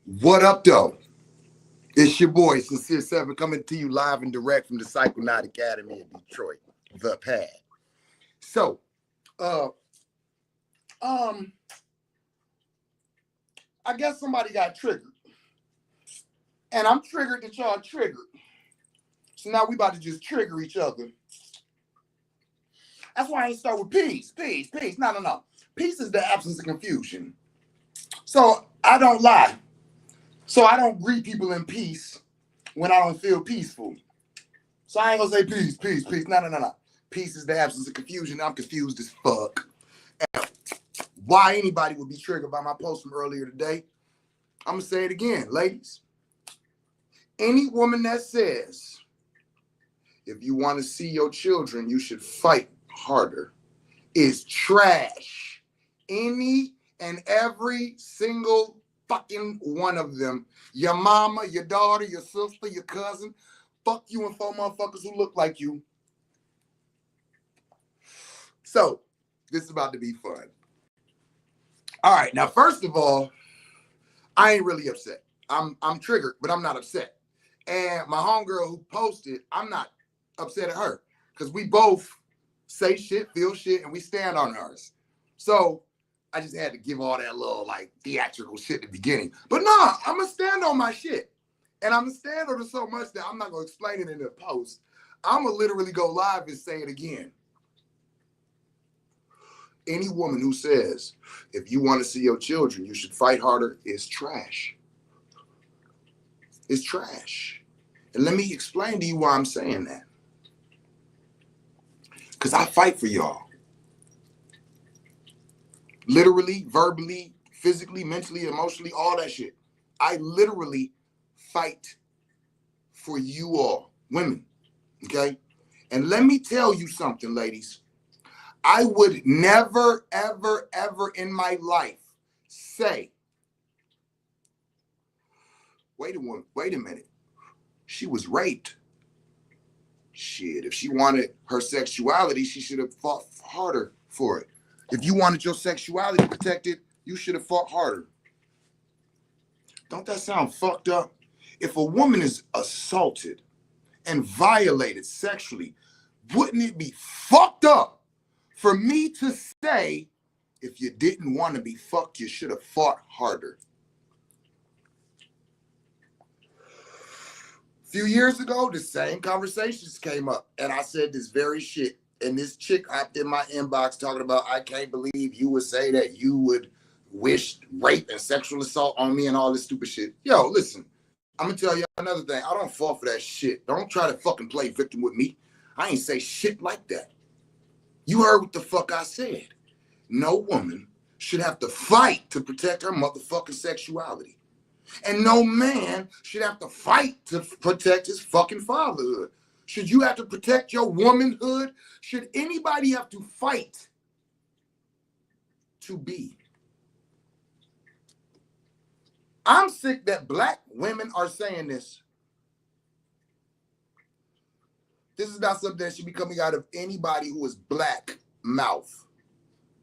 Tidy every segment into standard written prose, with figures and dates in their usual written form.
What up, though? It's your boy, Sincere Seven, coming to you live and direct from the Psychonaut Academy in Detroit, the pad. So, uh, um, I guess somebody got triggered, and I'm triggered that y'all triggered. So now we about to just trigger each other. That's why I ain't start with peace. Peace. No. Peace is the absence of confusion. So I don't lie. So I don't greet people in peace when I don't feel peaceful. So I ain't gonna say peace. No. Peace is the absence of confusion. I'm confused as fuck. And why anybody would be triggered by my post from earlier today? I'm gonna say it again, ladies. Any woman that says, if you want to see your children, you should fight harder, is trash. Any and every single fucking one of them. Your mama, your daughter, your sister, your cousin. Fuck you and 4 motherfuckers who look like you. So, this is about to be fun. All right, now, first of all, I ain't really upset. I'm triggered, but I'm not upset. And my homegirl who posted, I'm not upset at her because we both say shit, feel shit, and we stand on ours. So I just had to give all that little like theatrical shit at the beginning. But nah, I'm gonna stand on my shit. And I'm gonna stand on it so much that I'm not gonna explain it in the post. I'm gonna literally go live and say it again. Any woman who says, if you want to see your children, you should fight harder is trash. It's trash. And let me explain to you why I'm saying that. Because I fight for y'all. Literally, verbally, physically, mentally, emotionally, all that shit. I literally fight for you all, women, okay? And let me tell you something, ladies. I would never, ever in my life say, wait a minute. She was raped. Shit, if she wanted her sexuality, she should have fought harder for it. If you wanted your sexuality protected, you should have fought harder. Don't that sound fucked up? If a woman is assaulted and violated sexually, wouldn't it be fucked up for me to say, if you didn't want to be fucked, you should have fought harder? A few years ago, the same conversations came up, and I said this very shit. And this chick hopped in my inbox talking about, I can't believe you would say that you would wish rape and sexual assault on me and all this stupid shit. Yo, listen, I'm gonna tell you another thing. I don't fall for that shit. Don't try to fucking play victim with me. I ain't say shit like that. You heard what the fuck I said. No woman should have to fight to protect her motherfucking sexuality. And no man should have to fight to protect his fucking fatherhood. Should you have to protect your womanhood? Should anybody have to fight to be? I'm sick that black women are saying this. This is not something that should be coming out of anybody who is black mouth.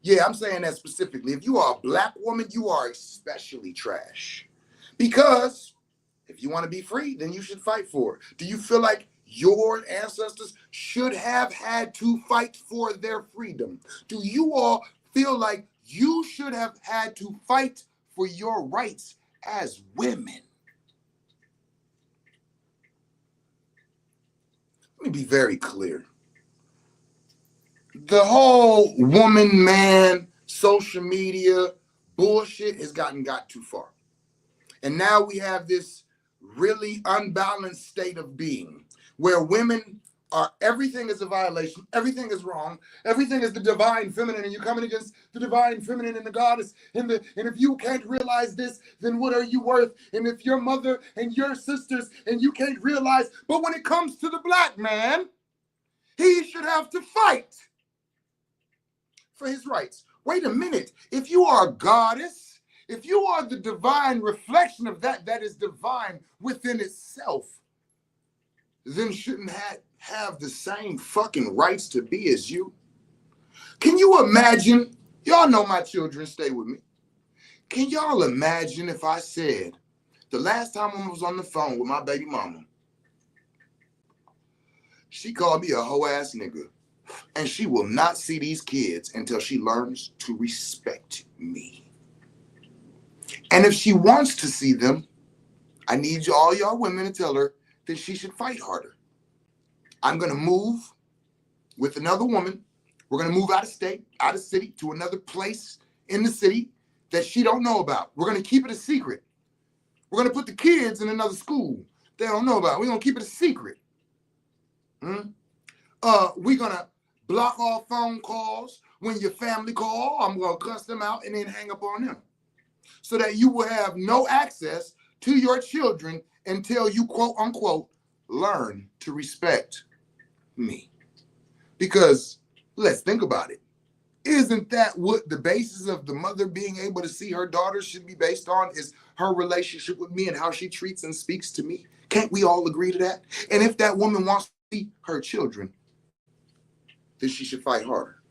Yeah, I'm saying that specifically. If you are a black woman, you are especially trash. Because if you want to be free, then you should fight for it. Do you feel like your ancestors should have had to fight for their freedom? Do you all feel like you should have had to fight for your rights as women? Let me be very clear. The whole woman, man, social media bullshit has got too far. And now we have this really unbalanced state of being where women are, everything is a violation, everything is wrong, everything is the divine feminine, and you're coming against the divine feminine and the goddess. And if you can't realize this, then what are you worth? And if your mother and your sisters and you can't realize, but when it comes to the black man, he should have to fight for his rights. Wait a minute. If you are a goddess, if you are the divine reflection of that is divine within itself, then shouldn't have the same fucking rights to be as you? Can you imagine? Y'all know my children, stay with me. Can y'all imagine if I said The last time I was on the phone with my baby mama, she called me a hoe ass nigga. And she will not see these kids until she learns to respect me. And if she wants to see them, I need you, all y'all women, to tell her that she should fight harder. I'm going to move with another woman. We're going to move out of state, out of city, to another place in the city that she don't know about. We're going to keep it a secret. We're going to put the kids in another school they don't know about. We're going to keep it a secret. We're going to block all phone calls. When your family call, I'm going to cuss them out and then hang up on them, so that you will have no access to your children until you, quote unquote, learn to respect me. Because let's think about it. Isn't that what the basis of the mother being able to see her daughter should be based on, is her relationship with me and how she treats and speaks to me? Can't we all agree to that? And if that woman wants to see her children, then she should fight harder.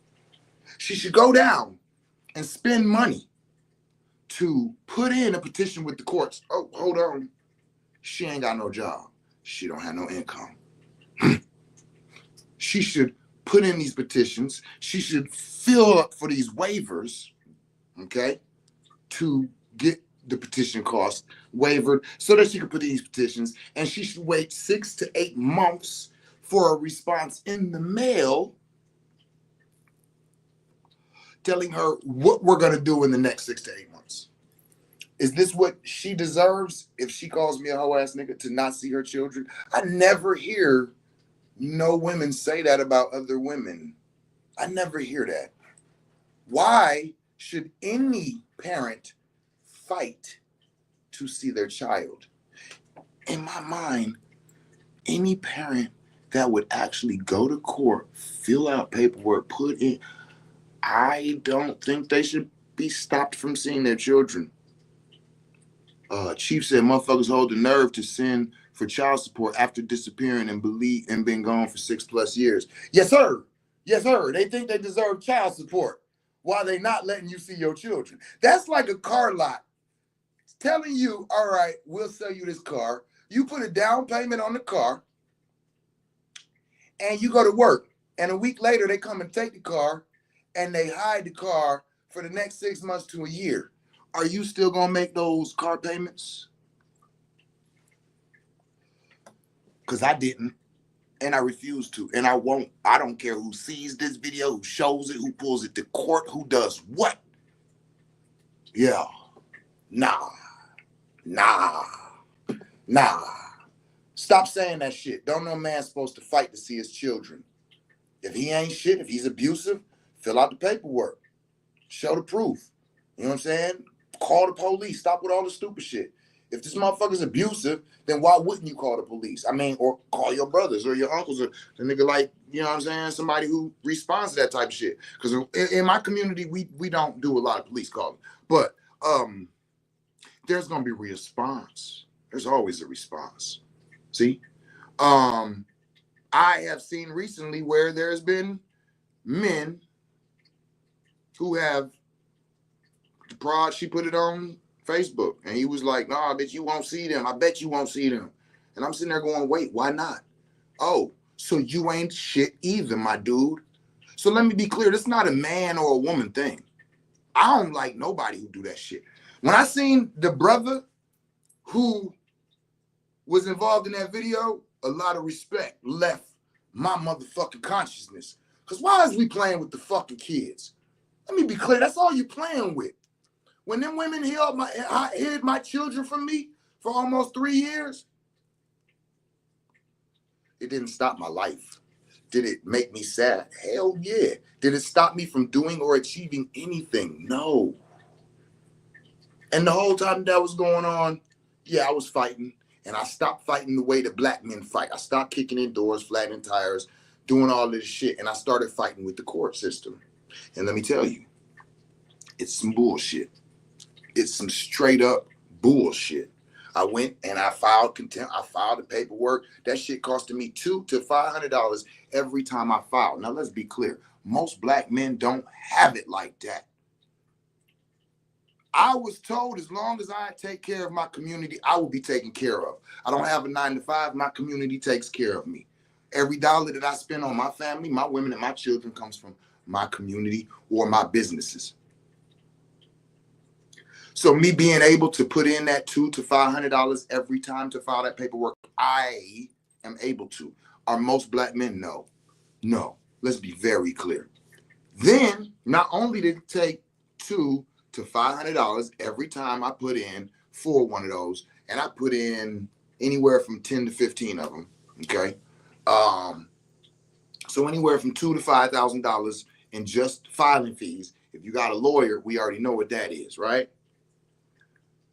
She should go down and spend money to put in a petition with the courts. Oh, hold on. She ain't got no job. She don't have no income. She should put in these petitions. She should fill up for these waivers, okay, to get the petition cost wavered so that she can put in these petitions. And she should wait 6 to 8 months for a response in the mail telling her what we're going to do in the next 6 to 8 months. Is this what she deserves if she calls me a hoe ass nigga, to not see her children? I never hear no women say that about other women. I never hear that. Why should any parent fight to see their child? In my mind, any parent that would actually go to court, fill out paperwork, put in, I don't think they should be stopped from seeing their children. Chief said motherfuckers hold the nerve to send for child support after disappearing and been gone for 6+ years. Yes, sir. Yes, sir. They think they deserve child support while they not letting you see your children. That's like a car lot telling you, all right, we'll sell you this car. You put a down payment on the car and you go to work. And a week later, they come and take the car and they hide the car for the next 6 months to a year. Are you still going to make those car payments? Because I didn't, and I refuse to, and I won't. I don't care who sees this video, who shows it, who pulls it to court, who does what. Yeah. Nah. Stop saying that shit. Don't no man supposed to fight to see his children. If he ain't shit, if he's abusive, fill out the paperwork. Show the proof. You know what I'm saying? Call the police. Stop with all the stupid shit. If this motherfucker's abusive, then why wouldn't you call the police? I mean, or call your brothers or your uncles or the nigga, like, you know what I'm saying? Somebody who responds to that type of shit. Because in my community, we don't do a lot of police calling. But there's going to be a response. There's always a response. See? I have seen recently where there's been men who have, she put it on Facebook, and he was like, nah, I bet you won't see them. I bet you won't see them. And I'm sitting there going, wait, why not? Oh, so you ain't shit either, my dude. So let me be clear. This is not a man or a woman thing. I don't like nobody who do that shit. When I seen the brother who was involved in that video, a lot of respect left my motherfucking consciousness. Because why is we playing with the fucking kids? Let me be clear. That's all you playing with. When them women hid my children from me for almost 3 years, it didn't stop my life. Did it make me sad? Hell yeah. Did it stop me from doing or achieving anything? No. And the whole time that was going on, yeah, I was fighting. And I stopped fighting the way the black men fight. I stopped kicking in doors, flattening tires, doing all this shit. And I started fighting with the court system. And let me tell you, it's some bullshit. It's some straight up bullshit. I went and I filed contempt. I filed the paperwork. That shit costed me $200 to $500 every time I filed. Now, let's be clear. Most black men don't have it like that. I was told as long as I take care of my community, I will be taken care of. I don't have a 9 to 5. My community takes care of me. Every dollar that I spend on my family, my women, and my children comes from my community or my businesses. So me being able to put in that $200 to $500 every time to file that paperwork, I am able to. Are most black men? No. No. Let's be very clear. Then, not only did it take $200 to $500 every time I put in for one of those, and I put in anywhere from 10 to 15 of them, okay? So anywhere from $2,000 to $5,000 in just filing fees. If you got a lawyer, we already know what that is, right?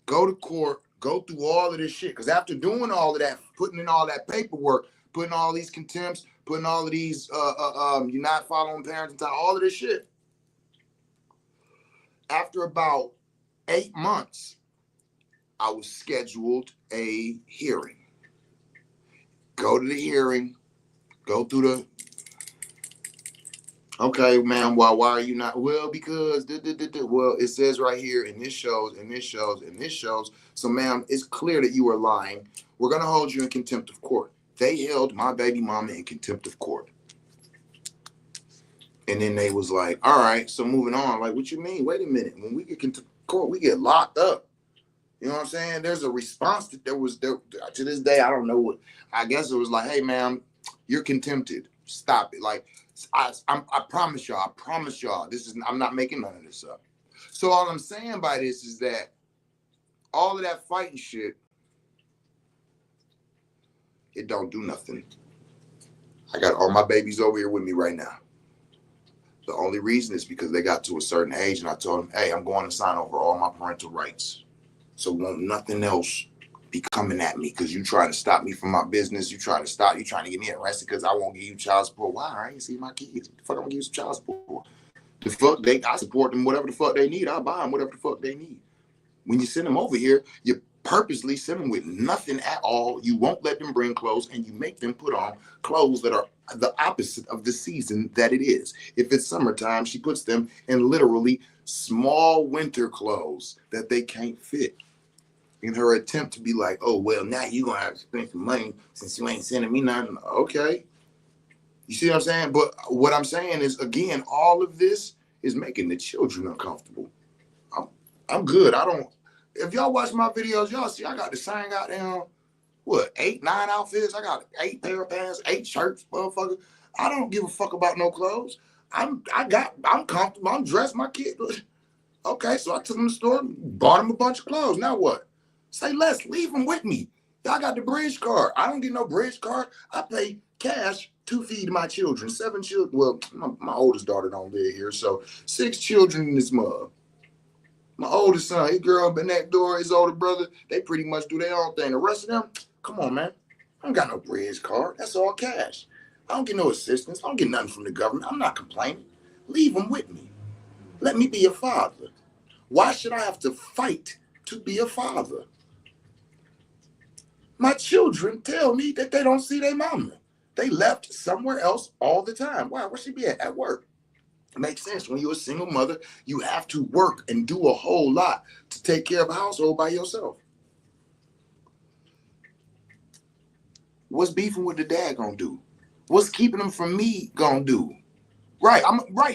Go to court, go through all of this shit. Because after doing all of that, putting in all that paperwork, putting all these contempts, putting all of these, you're not following parents and all of this shit. After about 8 months, I was scheduled a hearing. Go to the hearing, go through the, okay, man, why are you not? Well, because, well, it says right here, and this shows, and this shows, and this shows. So, ma'am, it's clear that you are lying. We're going to hold you in contempt of court. They held my baby mama in contempt of court. And then they was like, all right, so moving on. Like, what you mean? Wait a minute. When we get contempt of court, we get locked up. You know what I'm saying? There's a response that there to this day. I don't know what, I guess it was like, hey, ma'am, you're contempted. Stop it. Like, I promise y'all, this is, I'm not making none of this up. So all I'm saying by this is that all of that fighting shit, it don't do nothing. I got all my babies over here with me right now. The only reason is because they got to a certain age and I told them, hey, I'm going to sign over all my parental rights. So won't nothing else be coming at me because you trying to stop me from my business. You trying to get me arrested because I won't give you child support. Why? I ain't see my kids. The fuck I'm gonna give you some child support? The fuck I support them whatever the fuck they need. I buy them whatever the fuck they need. When you send them over here, you purposely send them with nothing at all. You won't let them bring clothes and you make them put on clothes that are the opposite of the season that it is. If it's summertime, she puts them in literally small winter clothes that they can't fit. In her attempt to be like, oh, well, now you're going to have to spend some money since you ain't sending me nothing. Okay. You see what I'm saying? But what I'm saying is, again, all of this is making the children uncomfortable. I'm good. If y'all watch my videos, y'all see I got the same goddamn, 8, 9 outfits. I got 8 pair of pants, 8 shirts, motherfucker. I don't give a fuck about no clothes. I'm comfortable. I'm dressed. My kid. Okay, so I took them to the store, bought them a bunch of clothes. Now what? Say less, leave them with me. Y'all got the bridge card. I don't get no bridge card. I pay cash to feed my children. 7 children. Well, my oldest daughter don't live here, so 6 children in this mug. My oldest son, his girl been next door, his older brother, they pretty much do their own thing. The rest of them, come on, man. I don't got no bridge card. That's all cash. I don't get no assistance. I don't get nothing from the government. I'm not complaining. Leave them with me. Let me be a father. Why should I have to fight to be a father? My children tell me that they don't see their mama. They left somewhere else all the time. Why? Where she be at? At work. It makes sense. When you're a single mother, you have to work and do a whole lot to take care of a household by yourself. What's beefing with the dad gonna do? What's keeping them from me gonna do? Right,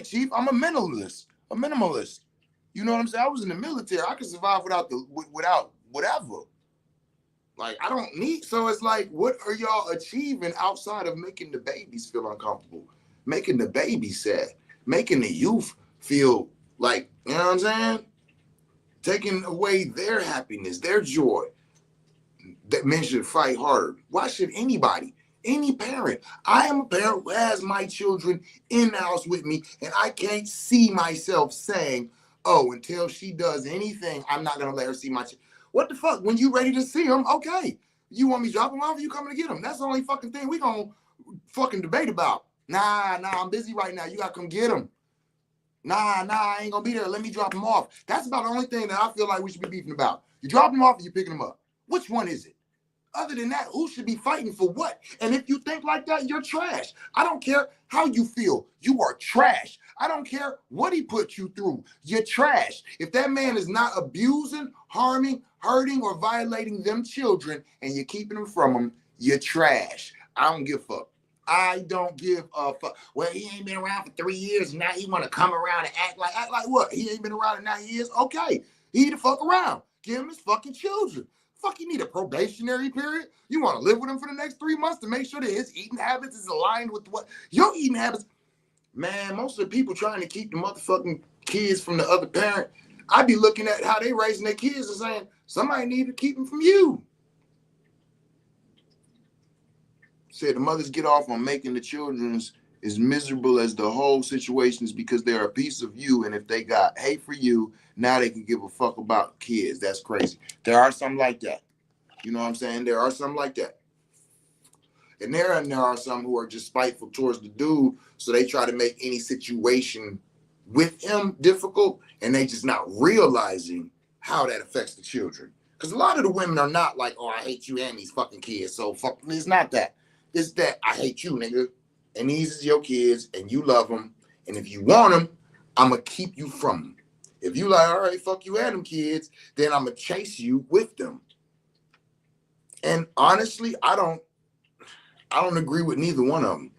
Chief. I'm a minimalist. You know what I'm saying? I was in the military. I could survive without whatever. Like, I don't need, so it's like, what are y'all achieving outside of making the babies feel uncomfortable, making the babies sad, making the youth feel like, you know what I'm saying? Taking away their happiness, their joy. That men should fight harder. Why should anybody, any parent? I am a parent who has my children in the house with me, and I can't see myself saying, oh, until she does anything, I'm not going to let her see my children. What the fuck? When you ready to see them, okay. You want me to drop them off or you coming to get them? That's the only fucking thing we gonna fucking debate about. Nah, I'm busy right now. You gotta come get them. Nah, I ain't gonna be there. Let me drop them off. That's about the only thing that I feel like we should be beefing about. You drop them off or you picking them up? Which one is it? Other than that, who should be fighting for what? And if you think like that, you're trash. I don't care how you feel. You are trash. I don't care what he put you through. You're trash. If that man is not abusing, harming, hurting, or violating them children, and you're keeping them from them, you're trash. I don't give a fuck. I don't give a fuck. Well, he ain't been around for 3 years, and now he want to come around and act like what? He ain't been around in 9 years? Okay, he need to fuck around. Give him his fucking children. Fuck, you need a probationary period? You want to live with him for the next 3 months to make sure that his eating habits is aligned with what your eating habits? Man, most of the people trying to keep the motherfucking kids from the other parent, I be looking at how they raising their kids and saying, somebody need to keep them from you. Said the mothers get off on making the children's as miserable as the whole situation is because they're a piece of you, and if they got hate for you, now they can give a fuck about kids. That's crazy. There are some like that. You know what I'm saying? There are some like that. And there are some who are just spiteful towards the dude, so they try to make any situation with him difficult, and they just not realizing how that affects the children. Because a lot of the women are not like, oh, I hate you and these fucking kids, so fuck. It's not that. It's that I hate you, nigga, and these is your kids, and you love them, and if you want them, I'm going to keep you from them. If you like, all right, fuck you and them kids, then I'm going to chase you with them. And honestly, I don't agree with neither one of them.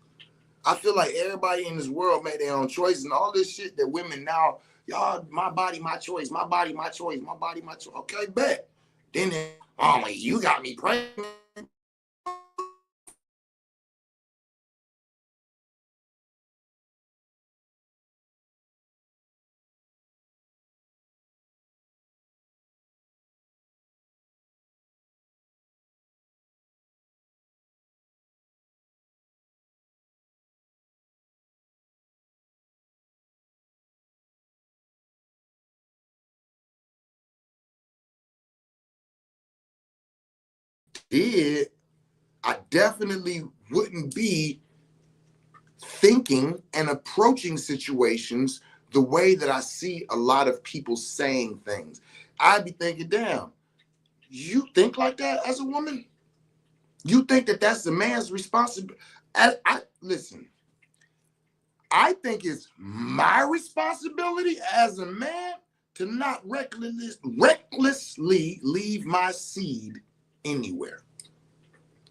I feel like everybody in this world made their own choices, and all this shit that women now, y'all, my body, my choice, my body, my choice, my body, my choice. Okay, bet. Then, oh, you got me pregnant. I definitely wouldn't be thinking and approaching situations the way that I see a lot of people saying things. I'd be thinking, damn, you think like that as a woman? You think that that's the man's responsibility? Listen, I think it's my responsibility as a man to not recklessly leave my seed anywhere.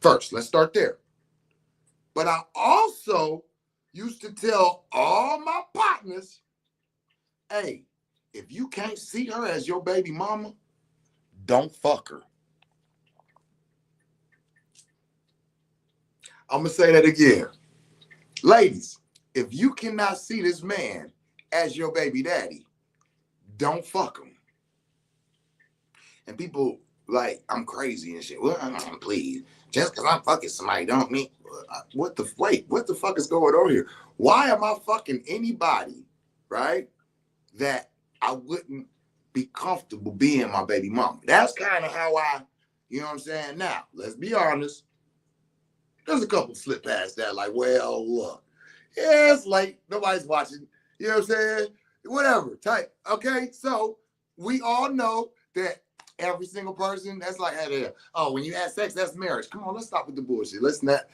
First, let's start there. But I also used to tell all my partners, hey, if you can't see her as your baby mama, don't fuck her. I'm going to say that again. Ladies, if you cannot see this man as your baby daddy, don't fuck him. And people like, I'm crazy and shit. Well, please. Just because I'm fucking somebody don't mean, what the fuck is going on here? Why am I fucking anybody, right, that I wouldn't be comfortable being my baby mama? That's kind of how you know what I'm saying? Now, let's be honest. There's a couple slip past that, like, well, look, yeah, it's late. Nobody's watching. You know what I'm saying? Whatever, type. Okay, so we all know that every single person that's like, hey, oh, when you have sex, that's marriage. Come on, let's stop with the bullshit. Let's not.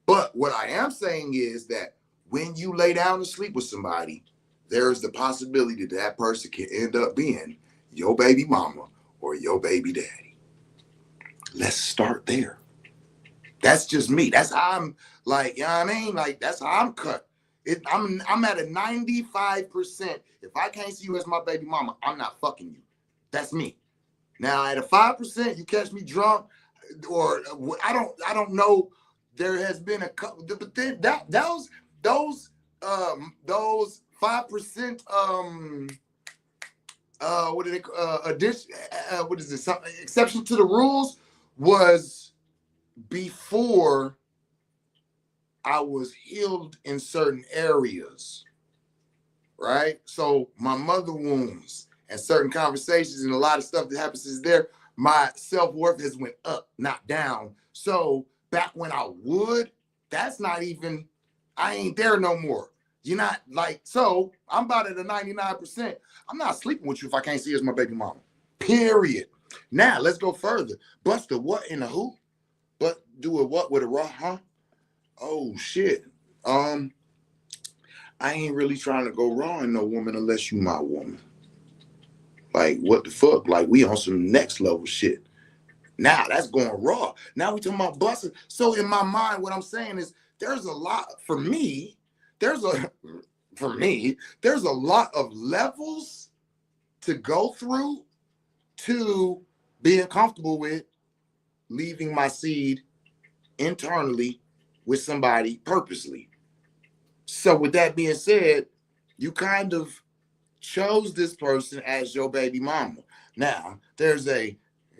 But what I am saying is that when you lay down to sleep with somebody, there's the possibility that that person can end up being your baby mama or your baby daddy. Let's start there. That's just me. That's how I'm like, you know what I mean? Like, that's how I'm cut. I'm at a 95%. If I can't see you as my baby mama, I'm not fucking you. That's me. Now at a 5%, you catch me drunk, or I don't know. There has been a couple, but then those 5%. What do they what is this? Exception to the rules was before I was healed in certain areas, right? So my mother wounds and certain conversations and a lot of stuff that happens is there, my self-worth has went up, not down. So back when I would, that's not even, I ain't there no more. You're not like, so I'm about at a 99%. I'm not sleeping with you if I can't see you as my baby mama, period. Now let's go further. Buster, what in the who? But do it what with a raw, huh? Oh shit. I ain't really trying to go raw in no woman unless you my woman. Like what the fuck? Like we on some next level shit. Now that's going raw. Now we talking about busting. So in my mind, what I'm saying is there's a lot for me. There's a for me, there's a lot of levels to go through to being comfortable with leaving my seed internally with somebody purposely. So with that being said, you kind of chose this person as your baby mama. Now, there's a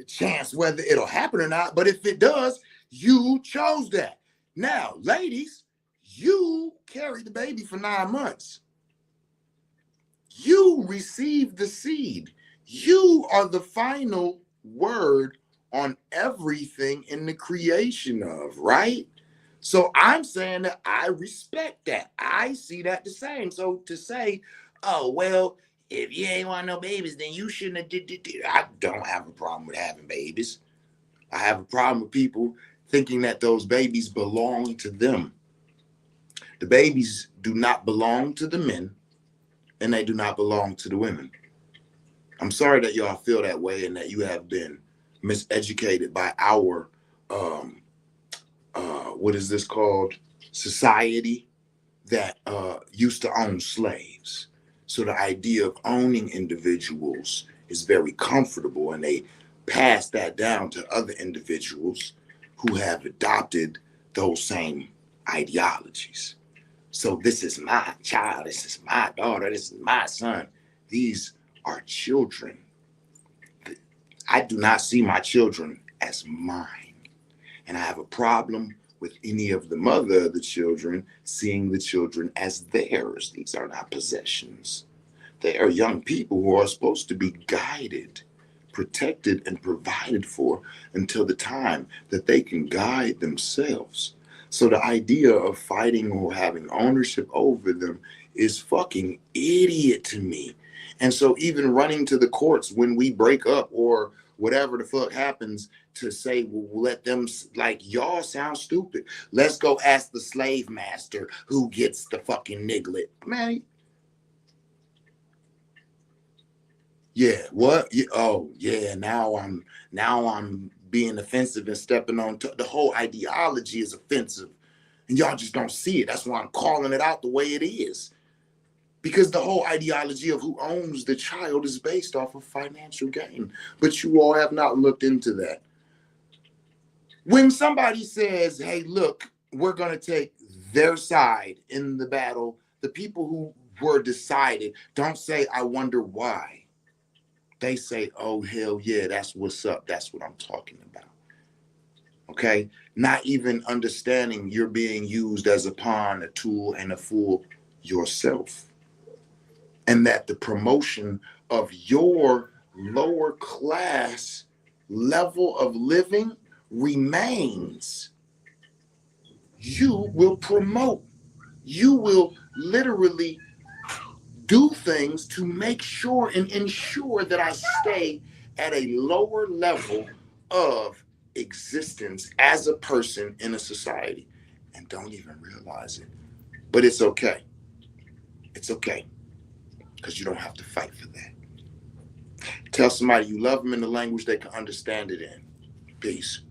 chance whether it'll happen or not, but if it does, you chose that. Now, ladies, you carried the baby for 9 months. You received the seed. You are the final word on everything in the creation of, right? So I'm saying that I respect that. I see that the same. So to say, oh, well, if you ain't want no babies, then you shouldn't have did. I don't have a problem with having babies. I have a problem with people thinking that those babies belong to them. The babies do not belong to the men, and they do not belong to the women. I'm sorry that y'all feel that way and that you have been miseducated by our what is this called, society that used to own slaves. So the idea of owning individuals is very comfortable, and they pass that down to other individuals who have adopted those same ideologies. So this is my child, this is my daughter, this is my son. These are children. I do not see my children as mine. And I have a problem with any of the mother of the children seeing the children as theirs. These are not possessions. They are young people who are supposed to be guided, protected, and provided for until the time that they can guide themselves. So the idea of fighting or having ownership over them is fucking idiot to me. And so even running to the courts when we break up or whatever the fuck happens to say, well, let them, like, y'all sound stupid. Let's go ask the slave master who gets the fucking niglet. Man, yeah, what? Yeah, oh, yeah, now I'm being offensive and stepping on the whole ideology is offensive. And y'all just don't see it. That's why I'm calling it out the way it is. Because the whole ideology of who owns the child is based off of financial gain. But you all have not looked into that. When somebody says, hey, look, we're going to take their side in the battle, the people who were decided don't say, I wonder why. They say, oh, hell yeah, that's what's up. That's what I'm talking about. Okay? Not even understanding you're being used as a pawn, a tool, and a fool yourself. And that the promotion of your lower class level of living remains. You will promote. You will literally do things to make sure and ensure that I stay at a lower level of existence as a person in a society and don't even realize it. But it's okay. It's okay because you don't have to fight for that. Tell somebody you love them in the language they can understand it in. Peace.